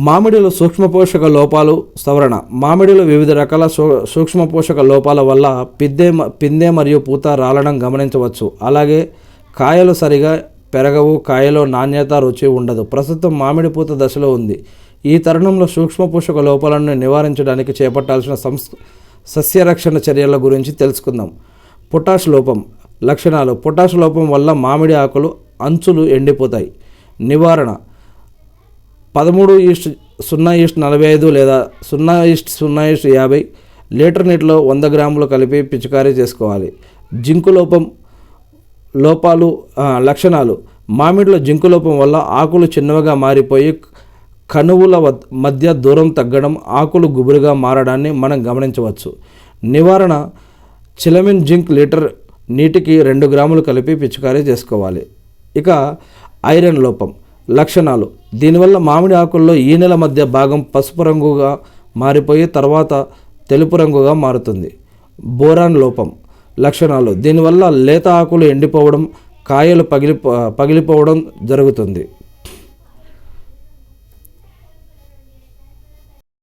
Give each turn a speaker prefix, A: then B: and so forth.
A: మామిడిలో సూక్ష్మ పోషక లోపాలు సవరణ. మామిడిలో వివిధ రకాల సూక్ష్మ పోషక లోపాల వల్ల పిందె మరియు పూత రాలడం గమనించవచ్చు. అలాగే కాయలు సరిగా పెరగవు, కాయలో నాణ్యత, రుచి ఉండదు. ప్రస్తుతం మామిడి పూత దశలో ఉంది. ఈ తరుణంలో సూక్ష్మ పోషక లోపాలను నివారించడానికి చేపట్టాల్సిన సస్యరక్షణ చర్యల గురించి తెలుసుకుందాం. పొటాష్ లోపం లక్షణాలు. పొటాష్ లోపం వల్ల మామిడి ఆకులు అంచులు ఎండిపోతాయి. నివారణ 13:0:45 లేదా 0:0:50 లీటర్ నీటిలో 100 గ్రాములు కలిపి పిచికారీ చేసుకోవాలి. జింకు లోపాలు లక్షణాలు. మామిడిలో జింకు లోపం వల్ల ఆకులు చిన్నవిగా మారిపోయి కణువుల మధ్య దూరం తగ్గడం, ఆకులు గుబురుగా మారడాన్ని మనం గమనించవచ్చు. నివారణ చిలమిన్ జింక్ లీటర్ నీటికి 2 గ్రాములు కలిపి పిచికారీ చేసుకోవాలి. ఇక ఐరన్ లోపం లక్షణాలు. దీనివల్ల మామిడి ఆకుల్లో ఈనెల మధ్య భాగం పసుపు రంగుగా మారిపోయి తర్వాత తెలుపు రంగుగా మారుతుంది. బోరాన్ లోపం లక్షణాలు. దీనివల్ల లేత ఆకులు ఎండిపోవడం, కాయలు పగిలిపోవడం జరుగుతుంది.